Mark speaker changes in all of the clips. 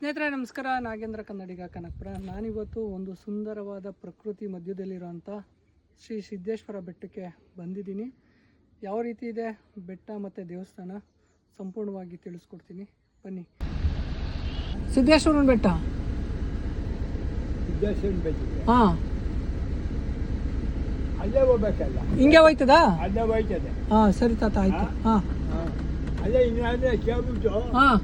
Speaker 1: ಸ್ನೇಹಿತರೆ ನಮಸ್ಕಾರ. ನಾಗೇಂದ್ರ ಕನ್ನಡಿಗ ಕನಕಪುರ. ನಾನಿವತ್ತು ಒಂದು ಸುಂದರವಾದ ಪ್ರಕೃತಿ ಮಧ್ಯದಲ್ಲಿರುವಂಥ ಶ್ರೀ ಸಿದ್ದೇಶ್ವರ ಬೆಟ್ಟಕ್ಕೆ ಬಂದಿದ್ದೀನಿ. ಯಾವ ರೀತಿ ಇದೆ ಬೆಟ್ಟ ಮತ್ತು ದೇವಸ್ಥಾನ ಸಂಪೂರ್ಣವಾಗಿ ತಿಳಿಸ್ಕೊಡ್ತೀನಿ, ಬನ್ನಿ. ಸಿದ್ದೇಶ್ವರನ ಬೆಟ್ಟ. ಹಾಂ,
Speaker 2: ಅಲ್ಲೇ ಹೋಗ್ಬೇಕಲ್ಲ,
Speaker 1: ಹಿಂಗೆ ಹೋಯ್ತದಾ?
Speaker 2: ಅಲ್ಲೇ ಹೋಯ್ತದೆ.
Speaker 1: ಹಾಂ, ಸರಿ ತಾತ, ಆಯಿತು. ಹಾಂ,
Speaker 2: ಅಲ್ಲೇ ಇನ್ನೇ ಕೇಳ್ಬಿಟ್ಟು
Speaker 1: ಹಾಂ.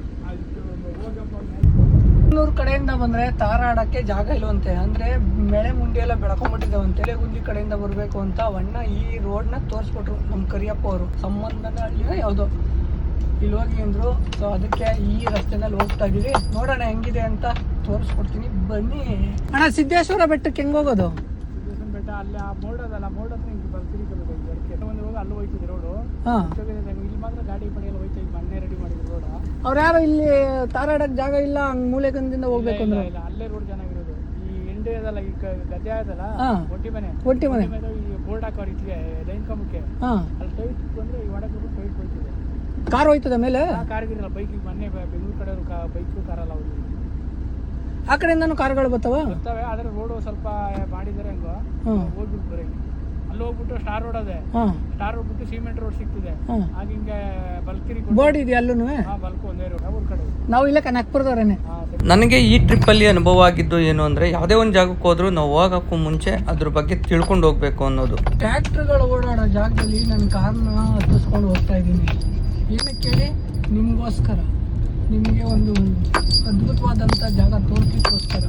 Speaker 1: ಬೆಂಗಳೂರು ಕಡೆಯಿಂದ ಬಂದರೆ ತಾರಾಡಕ್ಕೆ ಜಾಗ ಇಲ್ವಂತೆ. ಅಂದರೆ ಮಳೆ ಮುಂಡಿ ಎಲ್ಲ ಬೆಳ್ಕೊಂಡ್ಬಿಟ್ಟಿದ್ದಾವಂತೆ. ಗುಂಜಿ ಕಡೆಯಿಂದ ಬರಬೇಕು ಅಂತ ಅಣ್ಣ ಈ ರೋಡ್ನ ತೋರಿಸ್ಕೊಟ್ರು ನಮ್ಮ ಕರಿಯಪ್ಪ ಅವರು. ಸಂಬಂಧನ ಹಳ್ಳಿನ ಯಾವುದೋ ಇಲ್ಲಿ ಹೋಗಿ ಅಂದರು. ಸೊ ಅದಕ್ಕೆ ಈ ರಸ್ತೆನಲ್ಲಿ ಹೋಗ್ತಾ ಇದ್ದೀವಿ. ನೋಡೋಣ ಹೆಂಗಿದೆ ಅಂತ ತೋರಿಸ್ಕೊಡ್ತೀನಿ, ಬನ್ನಿ. ಅಣ್ಣ, ಸಿದ್ದೇಶ್ವರ ಬೆಟ್ಟಕ್ಕೆ ಹೆಂಗೆ ಹೋಗೋದು?
Speaker 2: ಬೆಟ್ಟ ಅಲ್ಲೇ ಆ ಬೋರ್ಡ್ ಅದಲ್ಲ, ಬೋರ್ಡ್ ಹತ್ರ ಹಿಂಗೆ ಬರ್ತಿರ್ಬೇಕು. ಒಂದು ಹೋಗಿ ಅಲ್ಲಿ ಹೋಯ್ತಿದೆ ರೋಡು.
Speaker 1: ಹಾಂ,
Speaker 2: ಇಲ್ಲಿ ಮಾತ್ರ ಗಾಡಿ ಪಡೆಯಲ್ಲ ಹೋಯ್ತಾ. ಈಗ ಮಣ್ಣೆ ರೆಡಿ ಮಾಡಿದ್ರು ರೋಡ್.
Speaker 1: ಅವ್ರು ಯಾರು ಇಲ್ಲಿ ತಾರಾಡಕ್ಕೆ ಜಾಗ ಇಲ್ಲ, ಹಂಗೆ ಮೂಲೆಗಂದಿಂದ ಹೋಗ್ಬೇಕು ಅಂದ್ರೆ?
Speaker 2: ಇಲ್ಲ, ಅಲ್ಲೇ ರೋಡ್ ಚೆನ್ನಾಗಿರೋದು. ಈ ಎಂಡೆ ಅದಲ್ಲ, ಈ ಗದ್ದೆ ಅದಲ್ಲ, ಒಟ್ಟಿ ಮನೆ ಈ ಬೋರ್ಡ್ ಹಾಕೋರು ಇಟ್ಗೆ ಲೈನ್ ಕಂಬಕ್ಕೆ.
Speaker 1: ಹಾಂ,
Speaker 2: ಅಲ್ಲಿ ಟೈಟ್ ಬಂದ್ರೆ ಈ ಒಳಗೆ ಟೈಟ್ ಹೋಯ್ತಿದೆ.
Speaker 1: ಕಾರ್ ಹೋಯ್ತದ ಮೇಲೆ?
Speaker 2: ಕಾರ್ ಇರಲ್ಲ, ಬೈಕ್. ಈಗ ಮೊನ್ನೆ ಬೆಂಗಳೂರು ಕಡೆ ಬೈಕು ಕಾರಲ್ಲ ಅವ್ರು.
Speaker 1: ಆ ಕಡೆಯಿಂದನೂ ಕಾರ್ಗಳು ಬರ್ತಾವ?
Speaker 2: ಬರ್ತವೆ, ಆದ್ರೆ ರೋಡು ಸ್ವಲ್ಪ ಮಾಡಿದ್ದಾರೆ. ಹೆಂಗೋ ಹೋಗ್ಬಿಟ್ಟು ಬರೀ ಅಲ್ಲಿ ಹೋಗ್ಬಿಟ್ಟು ಸ್ಟಾರ್ ರೋಡ್ ಅದೇ. ಸ್ಟಾರ್ ರೋಡ್ ಬಿಟ್ಟು ಸಿಮೆಂಟ್ ರೋಡ್ ಸಿಗ್ತದೆ. ಆಗ ಹಿಂಗೆ ಬಲ್ಕಿರಿ
Speaker 1: ಬೋರ್ಡ್ ಇದೆಯಾ ಅಲ್ಲೂ?
Speaker 2: ಬಲ್ಕು ಒಂದೇ ರೋಡ್ ಅವ್ರ ಕಡೆ.
Speaker 1: ನಾವು ಇಲ್ಲೇ ಕನಕಪುರದವರೇನೆ.
Speaker 3: ನನಗೆ ಈ ಟ್ರಿಪ್ಪಲ್ಲಿ ಅನುಭವ ಆಗಿದ್ದು ಏನು ಅಂದರೆ, ಯಾವುದೇ ಒಂದು ಜಾಗಕ್ಕೆ ಹೋದ್ರೂ ನಾವು ಹೋಗೋಕ್ಕೂ ಮುಂಚೆ ಅದ್ರ ಬಗ್ಗೆ ತಿಳ್ಕೊಂಡು ಹೋಗ್ಬೇಕು ಅನ್ನೋದು.
Speaker 1: ಟ್ರ್ಯಾಕ್ಟರ್ಗಳು ಓಡಾಡೋ ಜಾಗದಲ್ಲಿ ನನ್ನ ಕಾರ್ನ ಹತ್ತಿಸ್ಕೊಂಡು ಹೋಗ್ತಾ ಇದ್ದೀನಿ. ಏನಕ್ಕೆ ಹೇಳಿ? ನಿಮಗೋಸ್ಕರ, ನಿಮಗೆ ಒಂದು ಅದ್ಭುತವಾದಂಥ ಜಾಗ ತೋರಿಸಲಿಕ್ಕೋಸ್ಕರ.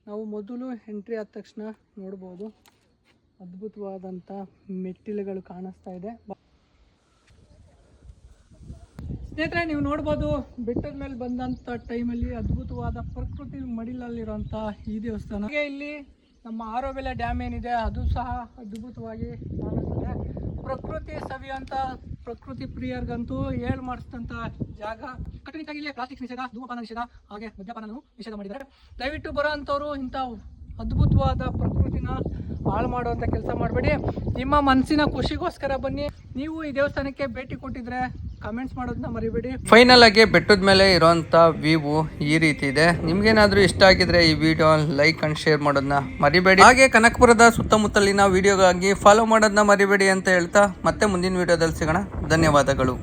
Speaker 1: ನಾವು ಮೊದಲು ಎಂಟ್ರಿ ಆದ ತಕ್ಷಣ ನೋಡ್ಬೋದು, ಅದ್ಭುತವಾದಂಥ ಮೆಟ್ಟಿಲುಗಳು ಕಾಣಿಸ್ತಾ ಇದೆ. ಸ್ನೇಹಿತರೆ, ನೀವು ನೋಡ್ಬೋದು, ಬೆಟ್ಟದ ಮೇಲೆ ಬಂದಂಥ ಟೈಮಲ್ಲಿ ಅದ್ಭುತವಾದ ಪ್ರಕೃತಿ ಮಡಿಲಲ್ಲಿರುವಂಥ ಈ ದೇವಸ್ಥಾನ. ಹಾಗೆ ಇಲ್ಲಿ ನಮ್ಮ ಆರೋಬೆಲೆ ಡ್ಯಾಮ್ ಏನಿದೆ ಅದು ಸಹ ಅದ್ಭುತವಾಗಿ ಕಾಣಿಸ್ತದೆ. ಪ್ರಕೃತಿ ಸವಿಯುವಂಥ ಪ್ರಕೃತಿ ಪ್ರಿಯರಿಗಂತೂ ಹೇಳಿ ಮಾಡಿಸಿದಂಥ ಜಾಗ. ಕಟ್ಟುನಿಟ್ಟಾಗಿ ಇಲ್ಲಿ ಪ್ಲಾಸ್ಟಿಕ್ ನಿಷೇಧ, ಧೂಮಪಾನ ನಿಷೇಧ, ಹಾಗೆ ಮದ್ಯಪಾನನೂ ನಿಷೇಧ ಮಾಡಿದ್ದಾರೆ. ದಯವಿಟ್ಟು ಬರೋ ಅಂಥವ್ರು ಇಂಥ ಅದ್ಭುತವಾದ ಪ್ರಕೃತಿನ ಹಾಳು ಮಾಡುವಂಥ ಕೆಲಸ ಮಾಡಬೇಡಿ. ನಿಮ್ಮ ಮನಸ್ಸಿನ ಖುಷಿಗೋಸ್ಕರ ಬನ್ನಿ. ನೀವು ಈ ದೇವಸ್ಥಾನಕ್ಕೆ ಭೇಟಿ ಕೊಟ್ಟಿದ್ರೆ ಕಮೆಂಟ್ಸ್ ಮಾಡೋದನ್ನ ಮರಿಬೇಡಿ.
Speaker 3: ಫೈನಲ್ ಆಗಿ ಬೆಟ್ಟದ ಮೇಲೆ ಇರೋಂಥ ವ್ಯೂ ಈ ರೀತಿ ಇದೆ. ನಿಮ್ಗೇನಾದ್ರೂ ಇಷ್ಟ ಆಗಿದ್ರೆ ಈ ವಿಡಿಯೋ ಲೈಕ್ ಅಂಡ್ ಶೇರ್ ಮಾಡೋದನ್ನ ಮರಿಬೇಡಿ. ಹಾಗೆ ಕನಕಪುರದ ಸುತ್ತಮುತ್ತಲಿನ ವಿಡಿಯೋಗಾಗಿ ಫಾಲೋ ಮಾಡೋದನ್ನ ಮರಿಬೇಡಿ ಅಂತ ಹೇಳ್ತಾ ಮತ್ತೆ ಮುಂದಿನ ವಿಡಿಯೋದಲ್ಲಿ ಸಿಗೋಣ. ಧನ್ಯವಾದಗಳು.